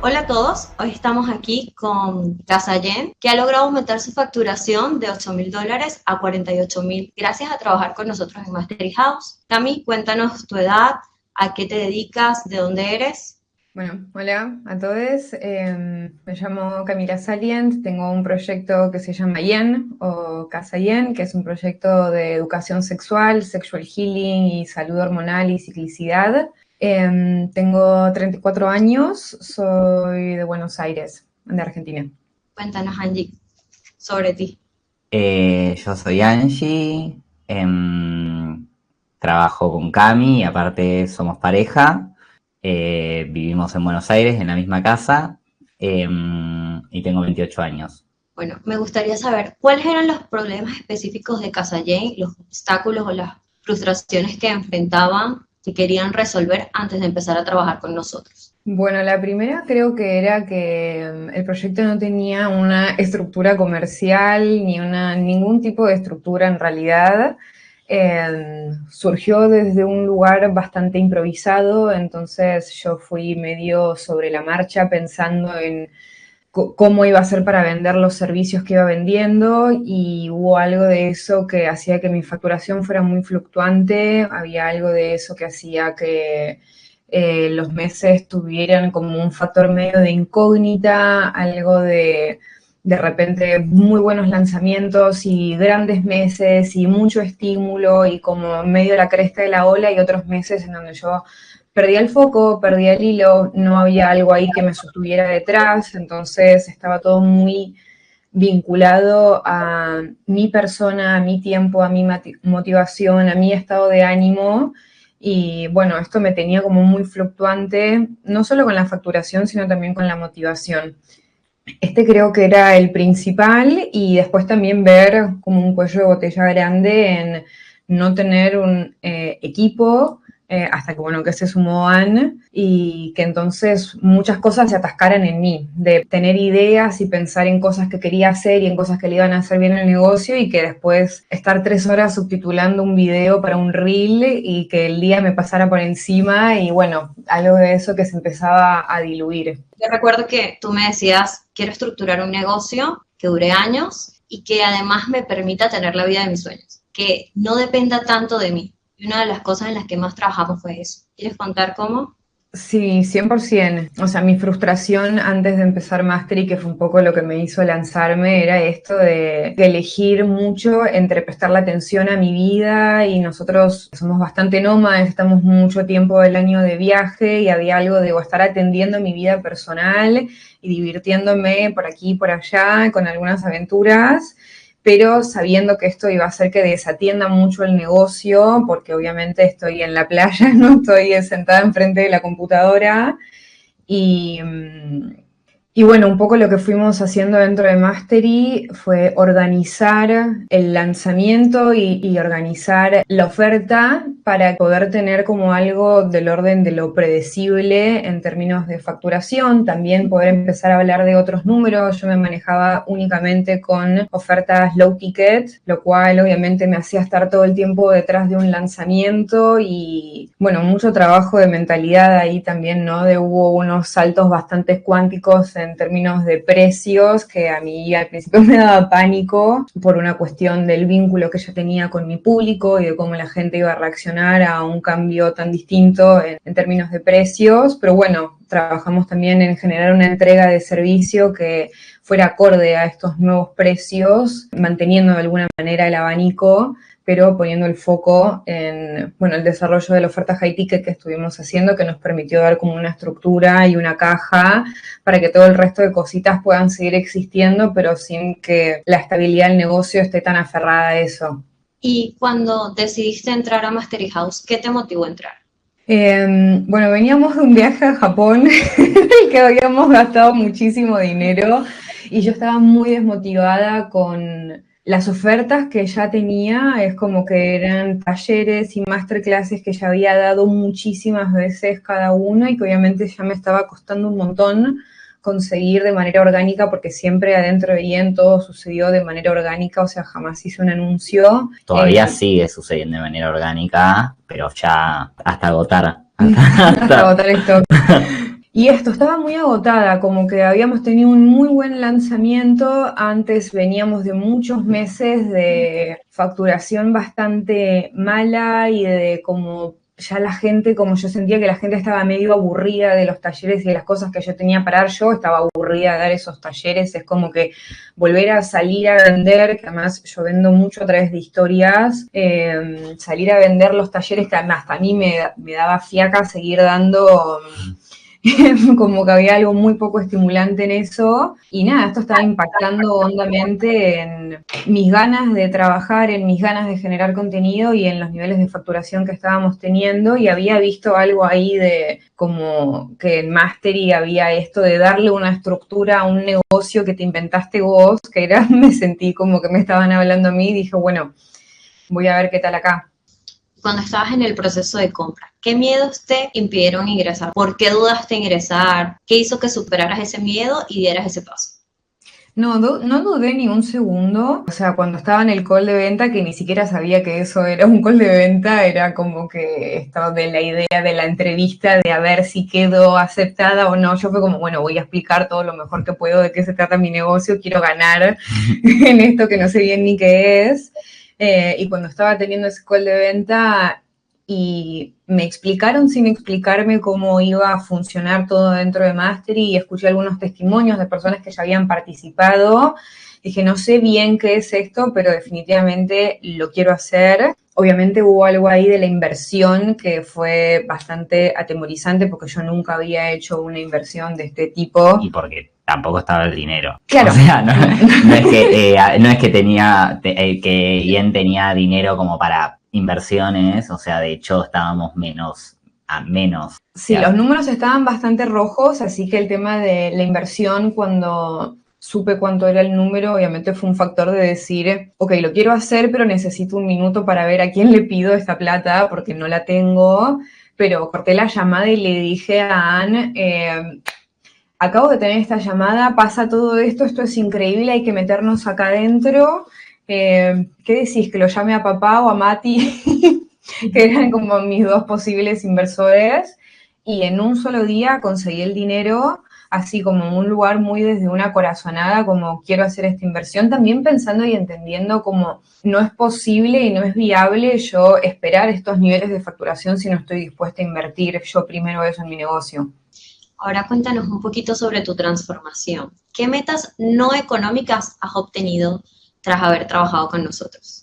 Hola a todos, hoy estamos aquí con Casa Yen, que ha logrado aumentar su facturación de $8.000 a 48.000 gracias a trabajar con nosotros en Mastery House. Cami, cuéntanos tu edad, a qué te dedicas, de dónde eres. Bueno, hola a todos. Me llamo Camila Salient. Tengo un proyecto que se llama Yen o Casa Yen, que es un proyecto de educación sexual, sexual healing y salud hormonal y ciclicidad. Tengo 34 años, soy de Buenos Aires, de Argentina. Cuéntanos, Angie, sobre ti. Yo soy Angie, trabajo con Cami y aparte somos pareja. Vivimos en Buenos Aires, en la misma casa, y tengo 28 años. Bueno, me gustaría saber cuáles eran los problemas específicos de Casa Yen, los obstáculos o las frustraciones que enfrentaban, que querían resolver antes de empezar a trabajar con nosotros. Bueno, la primera creo que era que el proyecto no tenía una estructura comercial ningún tipo de estructura en realidad. Surgió desde un lugar bastante improvisado, entonces yo fui medio sobre la marcha pensando en cómo iba a ser para vender los servicios que iba vendiendo, y hubo algo de eso que hacía que mi facturación fuera muy fluctuante, había algo de eso que hacía que los meses tuvieran como un factor medio de incógnita, algo de repente muy buenos lanzamientos y grandes meses y mucho estímulo y como medio la cresta de la ola, y otros meses en donde yo perdía el foco, perdía el hilo, no había algo ahí que me sostuviera detrás, entonces estaba todo muy vinculado a mi persona, a mi tiempo, a mi motivación, a mi estado de ánimo. Y bueno, esto me tenía como muy fluctuante, no solo con la facturación, sino también con la motivación. Este creo que era el principal, y después también ver como un cuello de botella grande en no tener un equipo, hasta que bueno, que se sumó Anne, y que entonces muchas cosas se atascaran en mí, de tener ideas y pensar en cosas que quería hacer y en cosas que le iban a hacer bien el negocio, y que después estar 3 horas subtitulando un video para un reel y que el día me pasara por encima, y bueno, algo de eso que se empezaba a diluir. Yo recuerdo que tú me decías, quiero estructurar un negocio que dure años y que además me permita tener la vida de mis sueños, que no dependa tanto de mí. Y una de las cosas en las que más trabajamos fue eso. ¿Quieres contar cómo? Sí, 100%. O sea, mi frustración antes de empezar Mastery, que fue un poco lo que me hizo lanzarme, era esto de elegir mucho entre prestarle atención a mi vida, y nosotros somos bastante nómadas, estamos mucho tiempo del año de viaje, y había algo de estar atendiendo mi vida personal y divirtiéndome por aquí y por allá con algunas aventuras, pero sabiendo que esto iba a hacer que desatienda mucho el negocio, porque obviamente estoy en la playa, no estoy sentada enfrente de la computadora, y, y bueno, un poco lo que fuimos haciendo dentro de Mastery fue organizar el lanzamiento y organizar la oferta para poder tener como algo del orden de lo predecible en términos de facturación, también poder empezar a hablar de otros números. Yo me manejaba únicamente con ofertas low ticket, lo cual obviamente me hacía estar todo el tiempo detrás de un lanzamiento, y bueno, mucho trabajo de mentalidad ahí también, ¿no? Hubo unos saltos bastante cuánticos en términos de precios que a mí al principio me daba pánico por una cuestión del vínculo que yo tenía con mi público y de cómo la gente iba a reaccionar a un cambio tan distinto en términos de precios, pero bueno, trabajamos también en generar una entrega de servicio que fuera acorde a estos nuevos precios, manteniendo de alguna manera el abanico, pero poniendo el foco en, bueno, el desarrollo de la oferta high ticket que estuvimos haciendo, que nos permitió dar como una estructura y una caja para que todo el resto de cositas puedan seguir existiendo, pero sin que la estabilidad del negocio esté tan aferrada a eso. Y cuando decidiste entrar a Mastery House, ¿qué te motivó a entrar? Bueno, veníamos de un viaje a Japón en el que habíamos gastado muchísimo dinero, y yo estaba muy desmotivada con las ofertas que ya tenía. Es como que eran talleres y masterclasses que ya había dado muchísimas veces cada uno, y que obviamente ya me estaba costando un montón conseguir de manera orgánica, porque siempre adentro de IEN todo sucedió de manera orgánica, o sea, jamás hice un anuncio. Todavía sigue sucediendo de manera orgánica, pero ya hasta agotar. Hasta agotar esto. Y esto, estaba muy agotada, como que habíamos tenido un muy buen lanzamiento, antes veníamos de muchos meses de facturación bastante mala y de como ya la gente, como yo sentía que la gente estaba medio aburrida de los talleres y de las cosas que yo tenía para dar, yo estaba aburrida de dar esos talleres, es como que volver a salir a vender, que además yo vendo mucho a través de historias, salir a vender los talleres que hasta a mí me daba fiaca seguir dando. Como que había algo muy poco estimulante en eso, y nada, esto estaba impactando hondamente en mis ganas de trabajar, en mis ganas de generar contenido y en los niveles de facturación que estábamos teniendo, y había visto algo ahí de como que en Mastery había esto de darle una estructura a un negocio que te inventaste vos, que era, me sentí como que me estaban hablando a mí, y dije, bueno, voy a ver qué tal acá. Cuando estabas en el proceso de compra, ¿qué miedos te impidieron ingresar? ¿Por qué dudaste en ingresar? ¿Qué hizo que superaras ese miedo y dieras ese paso? No, no dudé ni un segundo. O sea, cuando estaba en el call de venta, que ni siquiera sabía que eso era un call de venta, era como que estaba de la idea de la entrevista, de a ver si quedo aceptada o no. Yo fue como, bueno, voy a explicar todo lo mejor que puedo de qué se trata mi negocio, quiero ganar en esto que no sé bien ni qué es. Y cuando estaba teniendo ese call de venta y me explicaron sin explicarme cómo iba a funcionar todo dentro de Mastery, y escuché algunos testimonios de personas que ya habían participado, dije, no sé bien qué es esto, pero definitivamente lo quiero hacer. Obviamente hubo algo ahí de la inversión que fue bastante atemorizante porque yo nunca había hecho una inversión de este tipo. Y porque tampoco estaba el dinero. Claro. O sea, no es que tenía, que Ian tenía dinero como para inversiones, o sea, de hecho estábamos a menos. Sí, los números estaban bastante rojos, así que el tema de la inversión, cuando supe cuánto era el número, obviamente fue un factor de decir, ok, lo quiero hacer, pero necesito un minuto para ver a quién le pido esta plata, porque no la tengo. Pero corté la llamada y le dije a Anne, acabo de tener esta llamada, pasa todo esto, esto es increíble, hay que meternos acá adentro. ¿Qué decís? ¿Que lo llame a papá o a Mati? Que eran como mis dos posibles inversores, y en un solo día conseguí el dinero, así como en un lugar muy desde una corazonada, como quiero hacer esta inversión, también pensando y entendiendo como no es posible y no es viable yo esperar estos niveles de facturación si no estoy dispuesta a invertir yo primero eso en mi negocio. Ahora cuéntanos un poquito sobre tu transformación. ¿Qué metas no económicas has obtenido tras haber trabajado con nosotros?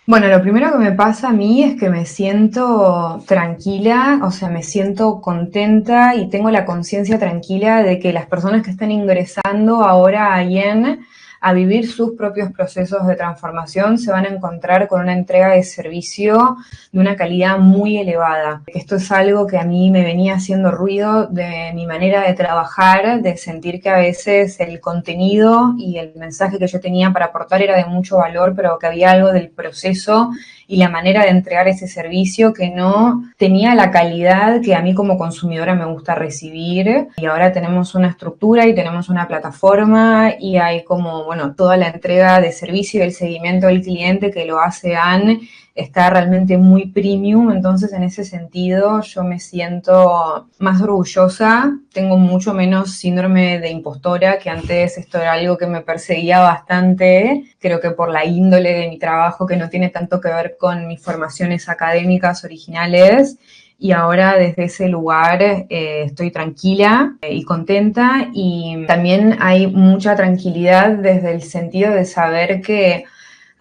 Bueno, lo primero que me pasa a mí es que me siento tranquila, o sea, me siento contenta y tengo la conciencia tranquila de que las personas que están ingresando ahora a IEN a vivir sus propios procesos de transformación se van a encontrar con una entrega de servicio de una calidad muy elevada. Esto es algo que a mí me venía haciendo ruido de mi manera de trabajar, de sentir que a veces el contenido y el mensaje que yo tenía para aportar era de mucho valor, pero que había algo del proceso y la manera de entregar ese servicio que no tenía la calidad que a mí como consumidora me gusta recibir. Y ahora tenemos una estructura y tenemos una plataforma y hay como, bueno, toda la entrega de servicio y el seguimiento del cliente que lo hace Anne está realmente muy premium, entonces en ese sentido yo me siento más orgullosa, tengo mucho menos síndrome de impostora, que antes esto era algo que me perseguía bastante, creo que por la índole de mi trabajo que no tiene tanto que ver con mis formaciones académicas originales. Y ahora desde ese lugar estoy tranquila y contenta, y también hay mucha tranquilidad desde el sentido de saber que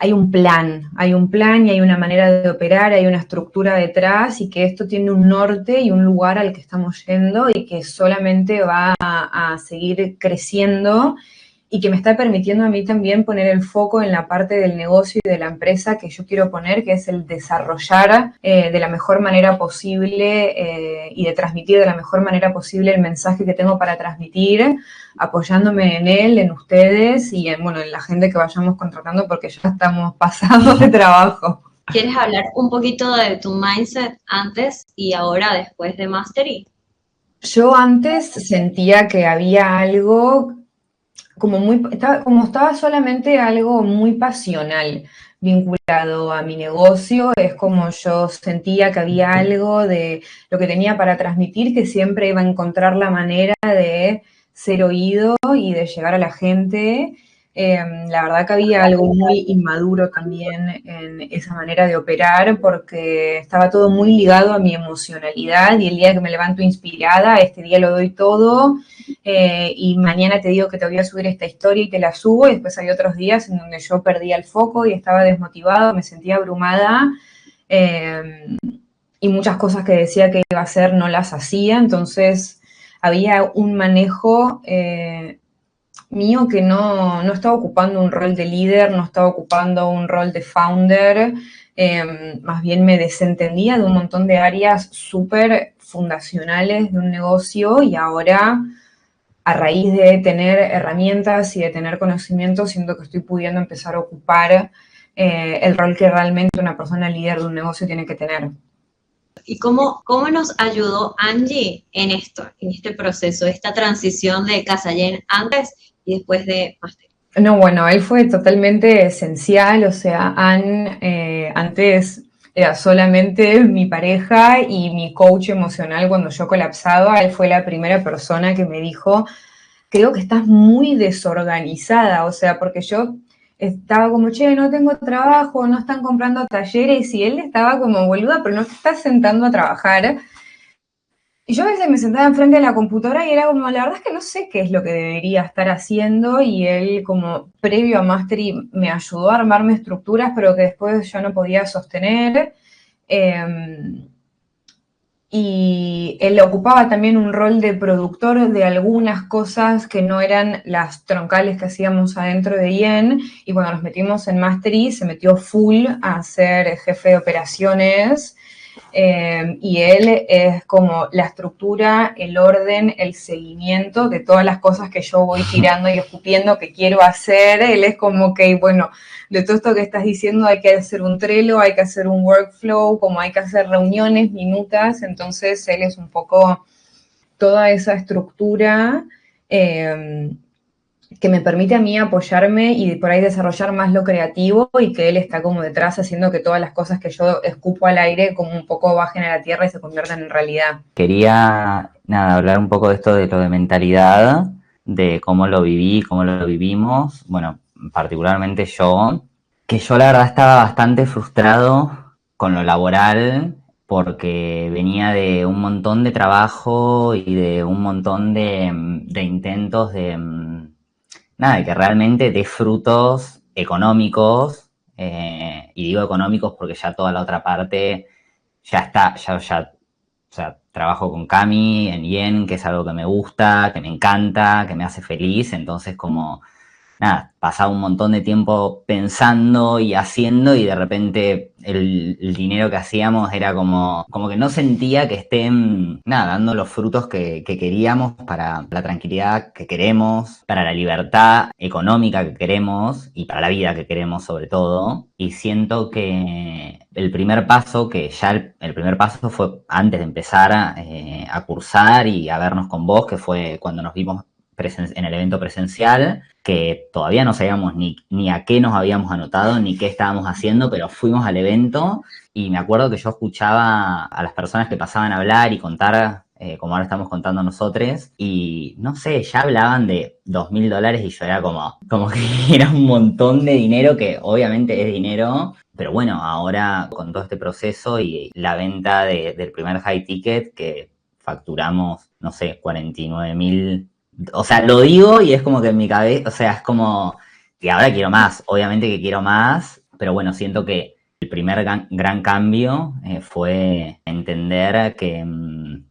hay un plan y hay una manera de operar, hay una estructura detrás, y que esto tiene un norte y un lugar al que estamos yendo y que solamente va a seguir creciendo, y que me está permitiendo a mí también poner el foco en la parte del negocio y de la empresa que yo quiero poner, que es el desarrollar de la mejor manera posible y de transmitir de la mejor manera posible el mensaje que tengo para transmitir, apoyándome en él, en ustedes y en, bueno, en la gente que vayamos contratando, porque ya estamos pasados de trabajo. ¿Quieres hablar un poquito de tu mindset antes y ahora después de Mastery? Yo antes sentía que había algo como estaba solamente algo muy pasional. vinculado a mi negocio, es como yo sentía que había algo de lo que tenía para transmitir, que siempre iba a encontrar la manera de ser oído y de llegar a la gente. La verdad que había algo muy inmaduro también en esa manera de operar, porque estaba todo muy ligado a mi emocionalidad, y el día que me levanto inspirada, este día lo doy todo, y mañana te digo que te voy a subir esta historia y te la subo, y después hay otros días en donde yo perdía el foco y estaba desmotivada, me sentía abrumada, y muchas cosas que decía que iba a hacer no las hacía. Entonces había un manejo mío que no estaba ocupando un rol de líder, no estaba ocupando un rol de founder, más bien me desentendía de un montón de áreas súper fundacionales de un negocio, y ahora, a raíz de tener herramientas y de tener conocimiento, siento que estoy pudiendo empezar a ocupar el rol que realmente una persona líder de un negocio tiene que tener. ¿Y cómo nos ayudó Angie en esto, en este proceso, esta transición de Casayen antes y después de Master? No, bueno, él fue totalmente esencial, o sea, antes era solamente mi pareja y mi coach emocional cuando yo colapsaba. Él fue la primera persona que me dijo: creo que estás muy desorganizada, o sea, porque yo estaba como, che, no tengo trabajo, no están comprando talleres, y él estaba como, boluda, pero no te estás sentando a trabajar. Y yo a veces me sentaba enfrente de la computadora y era como, la verdad es que no sé qué es lo que debería estar haciendo, y él, como previo a Mastery, me ayudó a armarme estructuras, pero que después yo no podía sostener. Y él ocupaba también un rol de productor de algunas cosas que no eran las troncales que hacíamos adentro de IEN, y cuando nos metimos en Mastery se metió full a ser jefe de operaciones, y él es como la estructura, el orden, el seguimiento de todas las cosas que yo voy tirando y escupiendo que quiero hacer. Él es como que, bueno, de todo esto que estás diciendo hay que hacer un Trello, hay que hacer un workflow, como hay que hacer reuniones, minutas. Entonces él es un poco toda esa estructura que me permite a mí apoyarme y por ahí desarrollar más lo creativo, y que él está como detrás haciendo que todas las cosas que yo escupo al aire como un poco bajen a la tierra y se conviertan en realidad. Quería, nada, hablar un poco de esto de lo de mentalidad, de cómo lo viví, cómo lo vivimos. Bueno, particularmente yo, que yo la verdad estaba bastante frustrado con lo laboral, porque venía de un montón de trabajo y de un montón de intentos de, nada, de que realmente dé frutos económicos, y digo económicos porque ya toda la otra parte ya está, o sea, trabajo con Cami en Yen, que es algo que me gusta, que me encanta, que me hace feliz. Entonces, como, nada, pasaba un montón de tiempo pensando y haciendo, y de repente el dinero que hacíamos era como que no sentía que estén, nada, dando los frutos que queríamos para la tranquilidad que queremos, para la libertad económica que queremos y para la vida que queremos sobre todo. Y siento que el primer paso, que ya el primer paso fue antes de empezar a cursar y a vernos con vos, que fue cuando nos vimos en el evento presencial, que todavía no sabíamos ni a qué nos habíamos anotado, ni qué estábamos haciendo, pero fuimos al evento y me acuerdo que yo escuchaba a las personas que pasaban a hablar y contar, como ahora estamos contando nosotros, y no sé, ya hablaban de $2.000 y yo era como que era un montón de dinero, que obviamente es dinero, pero bueno, ahora con todo este proceso y la venta del primer high ticket, que facturamos, no sé, 49.000. O sea, lo digo y es como que en mi cabeza, o sea, es como que ahora quiero más, obviamente que quiero más, pero bueno, siento que el primer gran cambio fue entender que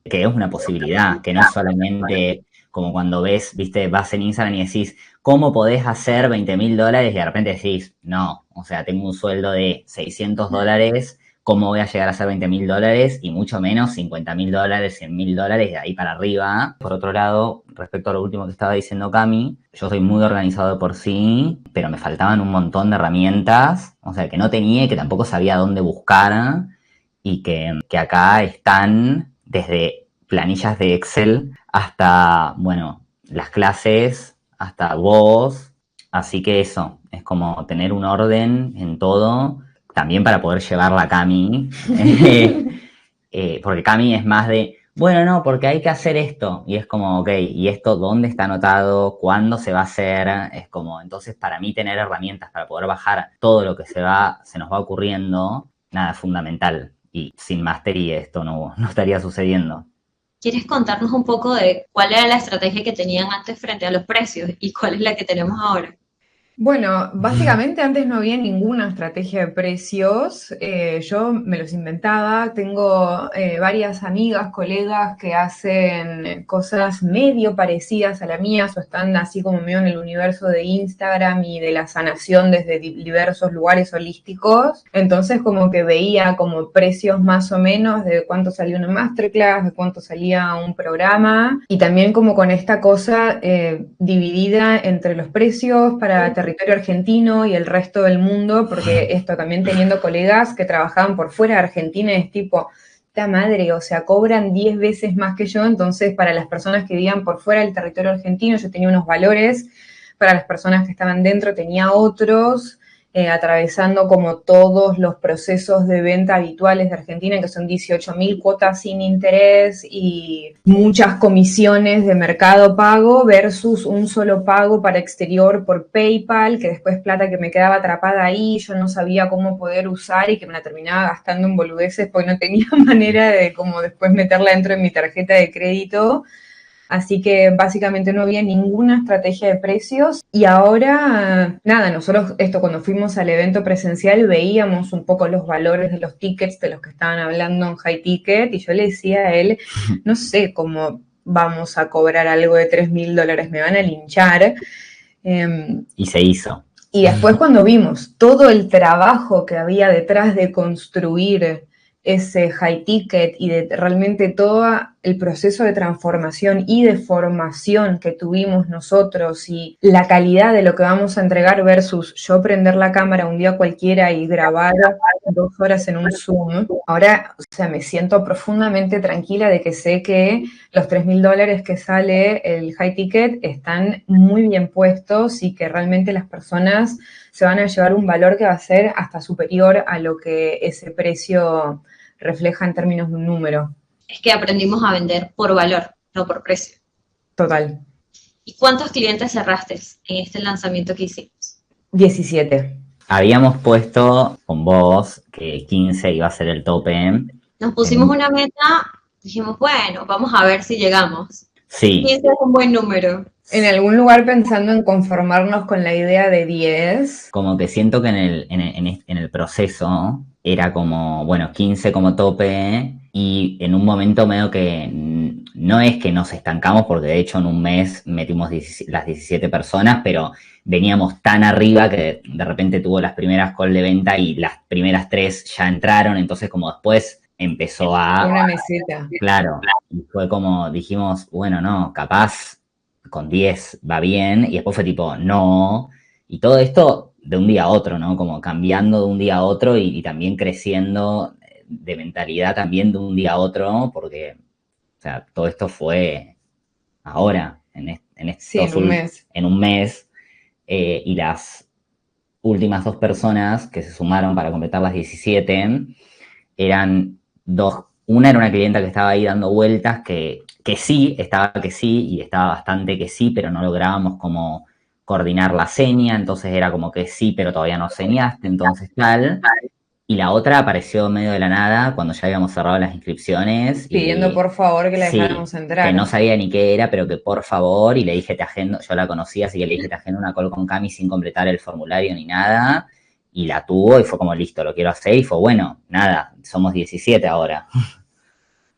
es una posibilidad, que no es solamente como cuando ves, viste, vas en Instagram y decís, ¿cómo podés hacer $20.000? Y de repente decís, no, o sea, tengo un sueldo de $600, ¿cómo voy a llegar a hacer $20.000? Y mucho menos $50.000, $100.000, de ahí para arriba. Por otro lado, respecto a lo último que estaba diciendo Cami, yo soy muy organizado de por sí, pero me faltaban un montón de herramientas, o sea, que no tenía y que tampoco sabía dónde buscar, y que acá están desde planillas de Excel hasta, bueno, las clases, hasta vos. Así que eso, Es como tener un orden en todo, también para poder llevarla a Cami. Porque Cami es más de, bueno, no, porque hay que hacer esto. Y es como, ok, ¿y esto dónde está anotado? ¿Cuándo se va a hacer? Es como, entonces para mí tener herramientas para poder bajar todo lo que se nos va ocurriendo, nada, es fundamental. Y sin Mastery esto no estaría sucediendo. ¿Quieres contarnos un poco de cuál era la estrategia que tenían antes frente a los precios y cuál es la que tenemos ahora? Bueno, básicamente antes no había ninguna estrategia de precios, yo me los inventaba, tengo varias amigas, colegas que hacen cosas medio parecidas a la mía, o están así como medio en el universo de Instagram y de la sanación desde diversos lugares holísticos, entonces como que veía como precios más o menos de cuánto salía una masterclass, de cuánto salía un programa, y también como con esta cosa dividida entre los precios para territorio argentino y el resto del mundo, porque esto también teniendo colegas que trabajaban por fuera de Argentina, es tipo, esta madre, o sea, cobran 10 veces más que yo, entonces para las personas que vivían por fuera del territorio argentino yo tenía unos valores, para las personas que estaban dentro tenía otros, atravesando como todos los procesos de venta habituales de Argentina, que son 18.000 cuotas sin interés y muchas comisiones de mercado pago versus un solo pago para exterior por PayPal, que después plata que me quedaba atrapada ahí, yo no sabía cómo poder usar y que me la terminaba gastando en boludeces porque no tenía manera de como después meterla dentro de mi tarjeta de crédito. Así que básicamente no había ninguna estrategia de precios y ahora, nada, nosotros cuando fuimos al evento presencial veíamos un poco los valores de los tickets de los que estaban hablando en High Ticket y yo le decía a él, no sé cómo vamos a cobrar algo de $3.000, me van a linchar. Y se hizo. Y después cuando vimos todo el trabajo que había detrás de construir ese high ticket y de realmente todo el proceso de transformación y de formación que tuvimos nosotros y la calidad de lo que vamos a entregar versus yo prender la cámara un día cualquiera y grabar 2 horas en un Zoom, ahora, o sea, me siento profundamente tranquila de que sé que los $3.000 que sale el high ticket están muy bien puestos y que realmente las personas se van a llevar un valor que va a ser hasta superior a lo que ese precio refleja en términos de un número. Es que aprendimos a vender por valor, no por precio. Total. ¿Y cuántos clientes cerraste en este lanzamiento que hicimos? 17. Habíamos puesto con vos que 15 iba a ser el tope. Nos pusimos una meta, dijimos, bueno, vamos a ver si llegamos. Sí. 15 es un buen número. En algún lugar pensando en conformarnos con la idea de 10. Como que siento que en el proceso era como, bueno, 15 como tope y en un momento medio que no es que nos estancamos porque de hecho en un mes metimos las 17 personas, pero veníamos tan arriba que de repente tuvo las primeras call de venta y las primeras 3 ya entraron, entonces como después empezó a... Una meseta. Claro, y fue como dijimos, bueno, no, capaz con 10 va bien, y después fue tipo, no, y todo esto de un día a otro, ¿no? Como cambiando de un día a otro y también creciendo de mentalidad también de un día a otro, porque, o sea, todo esto fue ahora, sí, en un mes. Y las últimas 2 personas que se sumaron para completar las 17 eran 2. Una era una clienta que estaba ahí dando vueltas, que sí, estaba que sí, y estaba bastante que sí, pero no lográbamos como coordinar la seña, entonces era como que sí, pero todavía no señaste, entonces tal. Y la otra apareció medio de la nada cuando ya habíamos cerrado las inscripciones. Pidiendo por favor que la dejáramos entrar. Que no sabía ni qué era, pero que por favor, y le dije te agendo, yo la conocía, así que le dije te agendo una call con Cami sin completar el formulario ni nada. Y la tuvo y fue como, listo, lo quiero hacer. Y fue, bueno, nada, somos 17 ahora.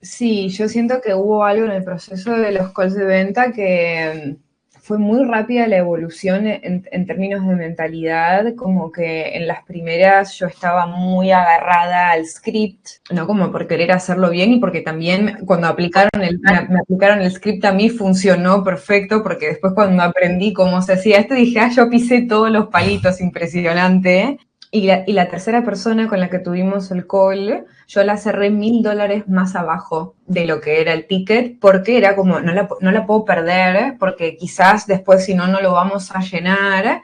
Sí, yo siento que hubo algo en el proceso de los calls de venta que fue muy rápida la evolución en términos de mentalidad, como que en las primeras yo estaba muy agarrada al script, no como por querer hacerlo bien y porque también cuando me aplicaron el script a mí funcionó perfecto, porque después cuando aprendí cómo se hacía esto dije, yo pisé todos los palitos, impresionante. Y la tercera persona con la que tuvimos el call, yo la cerré $1.000 más abajo de lo que era el ticket, porque era como, no la puedo perder, porque quizás después si no, no lo vamos a llenar.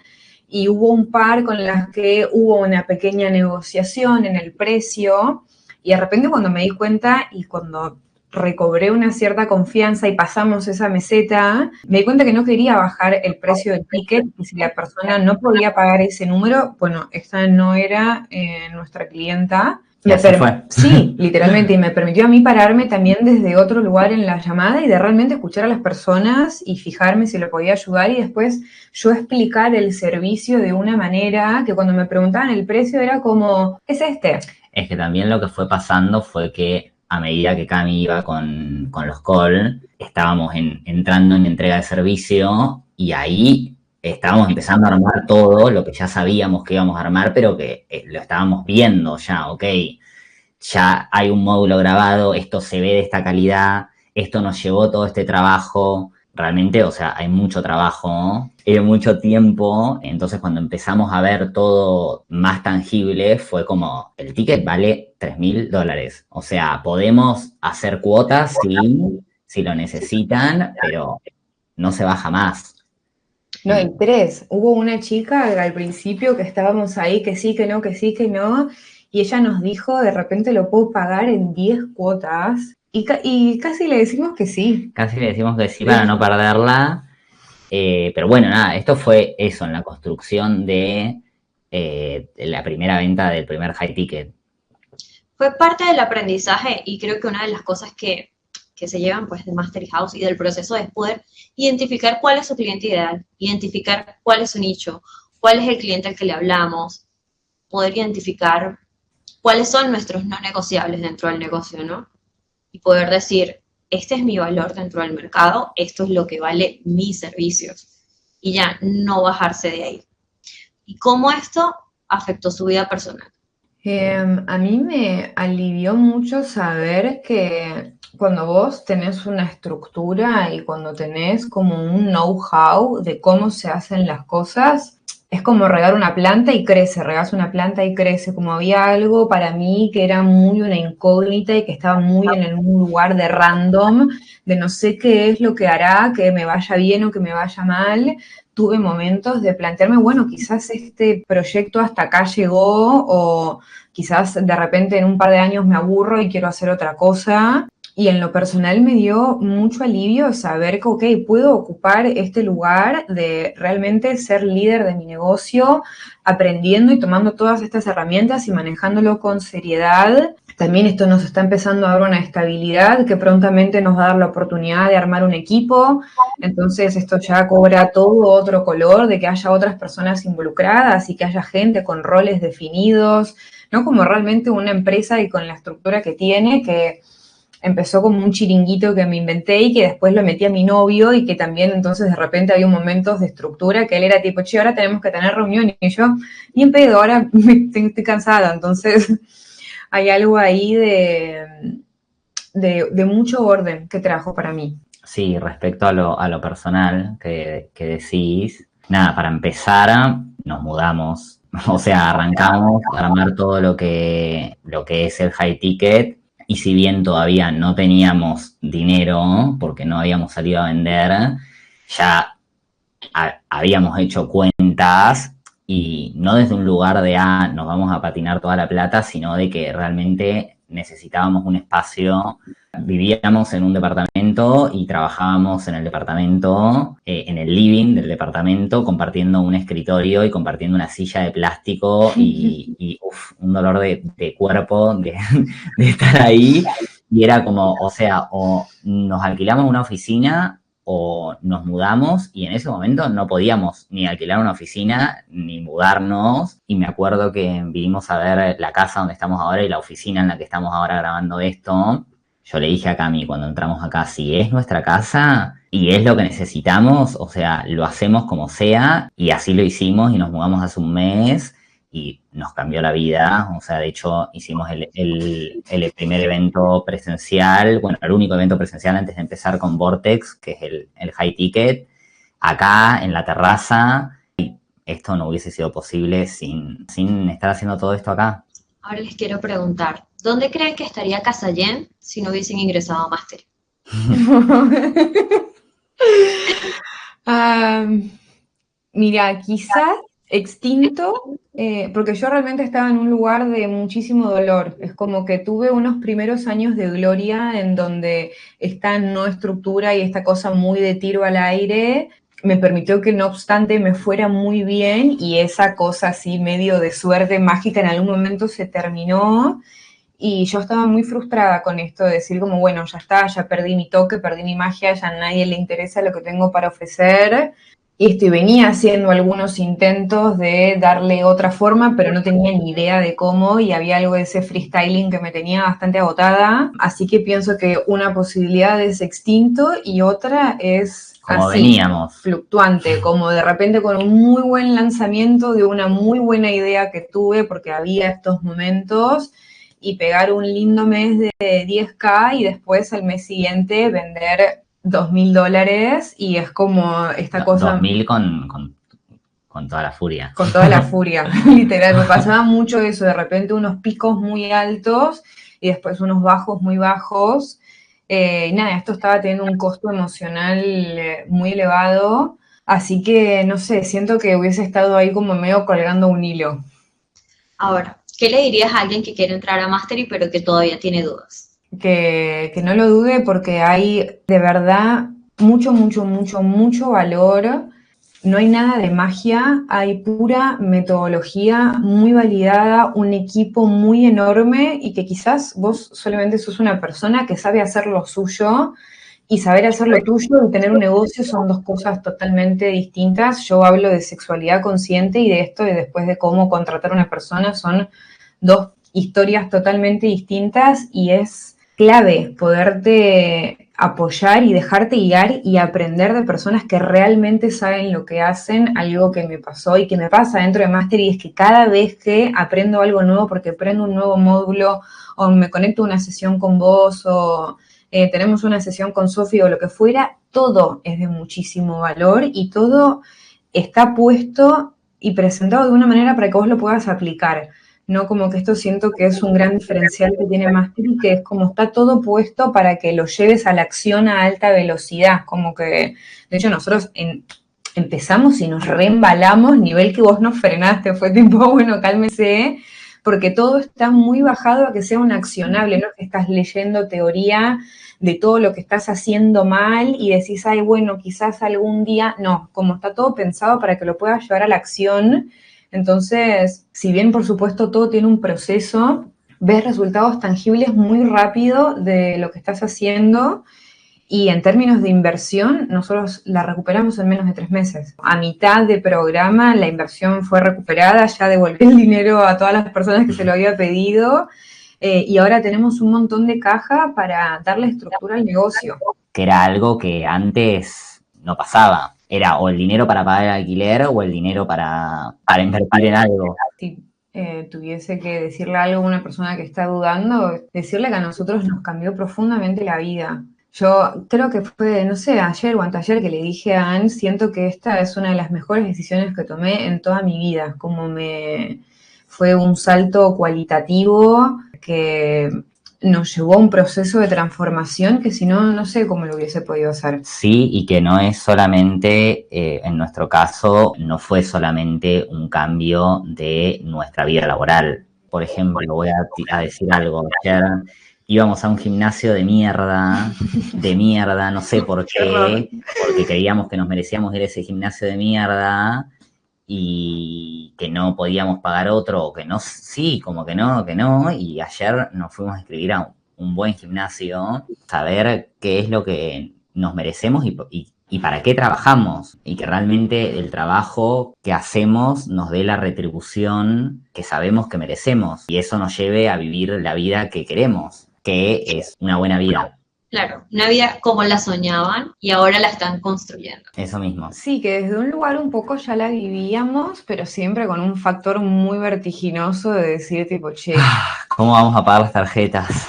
y hubo un par con las que hubo una pequeña negociación en el precio, y de repente cuando me di cuenta y cuando recobré una cierta confianza y pasamos esa meseta, me di cuenta que no quería bajar el precio del ticket, y si la persona no podía pagar ese número, bueno, esta no era nuestra clienta. Ya se fue. Sí, literalmente, y me permitió a mí pararme también desde otro lugar en la llamada y de realmente escuchar a las personas y fijarme si lo podía ayudar, y después yo explicar el servicio de una manera que cuando me preguntaban el precio era como, ¿es este? Es que también lo que fue pasando fue que a medida que Cami iba con los call, estábamos entrando en entrega de servicio y ahí estábamos empezando a armar todo lo que ya sabíamos que íbamos a armar, pero que lo estábamos viendo ya, ok, ya hay un módulo grabado, esto se ve de esta calidad, esto nos llevó todo este trabajo, realmente, o sea, hay mucho trabajo, ¿no? Mucho tiempo, entonces cuando empezamos a ver todo más tangible, fue como, el ticket vale $3.000, o sea, podemos hacer cuotas, sí, si lo necesitan, pero no se baja más. No, y 3. Hubo una chica al principio que estábamos ahí, que sí, que no, que sí, que no, y ella nos dijo, de repente lo puedo pagar en 10 cuotas, y casi le decimos que sí. Casi le decimos que sí para no perderla, pero bueno, nada, esto fue eso, en la construcción de la primera venta del primer high ticket. Fue parte del aprendizaje y creo que una de las cosas que se llevan pues de Mastery House y del proceso es poder identificar cuál es su cliente ideal, identificar cuál es su nicho, cuál es el cliente al que le hablamos, poder identificar cuáles son nuestros no negociables dentro del negocio, ¿no? Y poder decir, este es mi valor dentro del mercado, esto es lo que vale mis servicios, y ya no bajarse de ahí. Y cómo esto afectó su vida personal. A mí me alivió mucho saber que cuando vos tenés una estructura y cuando tenés como un know-how de cómo se hacen las cosas, es como regar una planta y crece, regás una planta y crece, como había algo para mí que era muy una incógnita y que estaba muy en un lugar de random, de no sé qué es lo que hará, que me vaya bien o que me vaya mal. Tuve momentos de plantearme, bueno, quizás este proyecto hasta acá llegó, o quizás de repente en un par de años me aburro y quiero hacer otra cosa. Y en lo personal me dio mucho alivio saber que, ok, puedo ocupar este lugar de realmente ser líder de mi negocio, aprendiendo y tomando todas estas herramientas y manejándolo con seriedad. También esto nos está empezando a dar una estabilidad que prontamente nos va a dar la oportunidad de armar un equipo. Entonces esto ya cobra todo otro color, de que haya otras personas involucradas y que haya gente con roles definidos, no como realmente una empresa y con la estructura que tiene, que empezó como un chiringuito que me inventé y que después lo metí a mi novio, y que también entonces de repente había momentos de estructura que él era tipo, che, ahora tenemos que tener reunión, y yo, ni en pedo, ahora estoy cansada. Entonces hay algo ahí de mucho orden que trajo para mí. Sí, respecto a lo personal que decís, nada, para empezar, nos mudamos, o sea, arrancamos a armar todo lo que es el high ticket, y si bien todavía no teníamos dinero, porque no habíamos salido a vender, ya habíamos hecho cuentas, y no desde un lugar de, nos vamos a patinar toda la plata, sino de que realmente necesitábamos un espacio. Vivíamos en un departamento y trabajábamos en el departamento, en el living del departamento, compartiendo un escritorio y compartiendo una silla de plástico, y un dolor de cuerpo de estar ahí. Y era como, o sea, o nos alquilamos una oficina o nos mudamos, y en ese momento no podíamos ni alquilar una oficina ni mudarnos. Y me acuerdo que vinimos a ver la casa donde estamos ahora y la oficina en la que estamos ahora grabando esto. Yo le dije a Cami cuando entramos acá, si es nuestra casa y es lo que necesitamos, o sea, lo hacemos como sea, y así lo hicimos y nos mudamos hace un mes y nos cambió la vida. O sea, de hecho hicimos el primer evento presencial, bueno, el único evento presencial antes de empezar con Vortex, que es el high ticket, acá en la terraza. Y esto no hubiese sido posible sin estar haciendo todo esto acá. Ahora les quiero preguntar, ¿dónde creen que estaría Casayen si no hubiesen ingresado a Mastery? Mira, quizás extinto, porque yo realmente estaba en un lugar de muchísimo dolor. Es como que tuve unos primeros años de gloria en donde esta no estructura y esta cosa muy de tiro al aire me permitió que no obstante me fuera muy bien, y esa cosa así medio de suerte mágica en algún momento se terminó. Y yo estaba muy frustrada con esto de decir como, bueno, ya está, ya perdí mi toque, perdí mi magia, ya a nadie le interesa lo que tengo para ofrecer. Y venía haciendo algunos intentos de darle otra forma, pero no tenía ni idea de cómo, y había algo de ese freestyling que me tenía bastante agotada. Así que pienso que una posibilidad es extinto y otra es Como así, veníamos. fluctuante, como de repente con un muy buen lanzamiento de una muy buena idea que tuve, porque había estos momentos, y pegar un lindo mes de 10K y después al mes siguiente vender $2.000, y es como esta cosa... 2000 con toda la furia. Con toda la furia, literal. Me pasaba mucho eso, de repente unos picos muy altos y después unos bajos muy bajos. Y nada, esto estaba teniendo un costo emocional muy elevado, así que no sé, siento que hubiese estado ahí como medio colgando un hilo. Ahora, ¿qué le dirías a alguien que quiere entrar a Mastery pero que todavía tiene dudas? Que no lo dude, porque hay de verdad mucho, mucho, mucho, mucho valor. No hay nada de magia, hay pura metodología muy validada, un equipo muy enorme, y que quizás vos solamente sos una persona que sabe hacer lo suyo, y saber hacer lo tuyo y tener un negocio son dos cosas totalmente distintas. Yo hablo de sexualidad consciente y de esto, y después de cómo contratar a una persona, son dos historias totalmente distintas, y es clave poderte apoyar y dejarte guiar y aprender de personas que realmente saben lo que hacen. Algo que me pasó y que me pasa dentro de Mastery es que cada vez que aprendo algo nuevo, porque aprendo un nuevo módulo o me conecto a una sesión con vos o tenemos una sesión con Sofi o lo que fuera, todo es de muchísimo valor y todo está puesto y presentado de una manera para que vos lo puedas aplicar. No, como que esto siento que es un gran diferencial que tiene Mastery, que es como está todo puesto para que lo lleves a la acción a alta velocidad. Como que, de hecho, nosotros empezamos y nos reembalamos, nivel que vos nos frenaste, fue tipo, bueno, cálmese, porque todo está muy bajado a que sea un accionable, no es que estás leyendo teoría de todo lo que estás haciendo mal y decís, ay, bueno, quizás algún día, no, como está todo pensado para que lo puedas llevar a la acción. Entonces, si bien por supuesto todo tiene un proceso, ves resultados tangibles muy rápido de lo que estás haciendo, y en términos de inversión, nosotros la recuperamos en menos de 3 meses. A mitad de programa la inversión fue recuperada, ya devolví el dinero a todas las personas que se lo había pedido, y ahora tenemos un montón de caja para darle estructura al negocio. Que era algo que antes no pasaba. Era o el dinero para pagar el alquiler o el dinero para invertir en algo. Si tuviese que decirle algo a una persona que está dudando, decirle que a nosotros nos cambió profundamente la vida. Yo creo que fue, no sé, ayer o anteayer que le dije a Anne, siento que esta es una de las mejores decisiones que tomé en toda mi vida. Como fue un salto cualitativo que nos llevó a un proceso de transformación que si no, no sé cómo lo hubiese podido hacer. Sí, y que no es solamente, en nuestro caso, no fue solamente un cambio de nuestra vida laboral. Por ejemplo, voy a decir algo. Ayer íbamos a un gimnasio de mierda, no sé por qué, porque creíamos que nos merecíamos ir a ese gimnasio de mierda y que no podíamos pagar otro, o que no, sí, como que no, y ayer nos fuimos a inscribir a un buen gimnasio, saber qué es lo que nos merecemos y para qué trabajamos, y que realmente el trabajo que hacemos nos dé la retribución que sabemos que merecemos, y eso nos lleve a vivir la vida que queremos, que es una buena vida. Claro, una vida como la soñaban y ahora la están construyendo. Eso mismo. Sí, que desde un lugar un poco ya la vivíamos, pero siempre con un factor muy vertiginoso de decir tipo, che, ¿cómo vamos a pagar las tarjetas?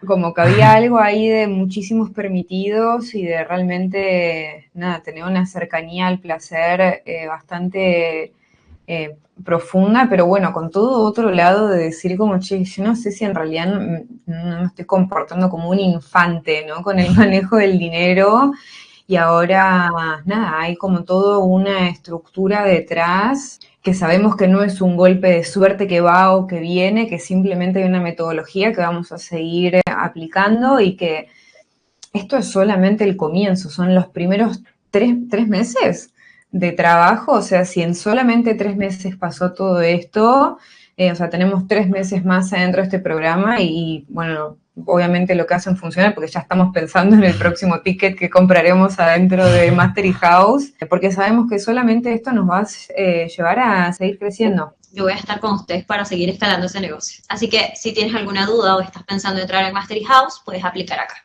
Como que había algo ahí de muchísimos permitidos y de realmente, nada, tener una cercanía al placer bastante profunda, pero bueno, con todo otro lado de decir como, che, yo no sé si en realidad no me estoy comportando como un infante, ¿no? Con el manejo del dinero, y ahora, nada, hay como todo una estructura detrás que sabemos que no es un golpe de suerte que va o que viene, que simplemente hay una metodología que vamos a seguir aplicando y que esto es solamente el comienzo, son los primeros tres meses de trabajo, o sea, si en solamente 3 meses pasó todo esto, o sea, tenemos 3 meses más adentro de este programa y, bueno, obviamente lo que hacen funciona porque ya estamos pensando en el próximo ticket que compraremos adentro de Mastery House, porque sabemos que solamente esto nos va a llevar a seguir creciendo. Yo voy a estar con ustedes para seguir escalando ese negocio. Así que si tienes alguna duda o estás pensando en entrar en Mastery House, puedes aplicar acá.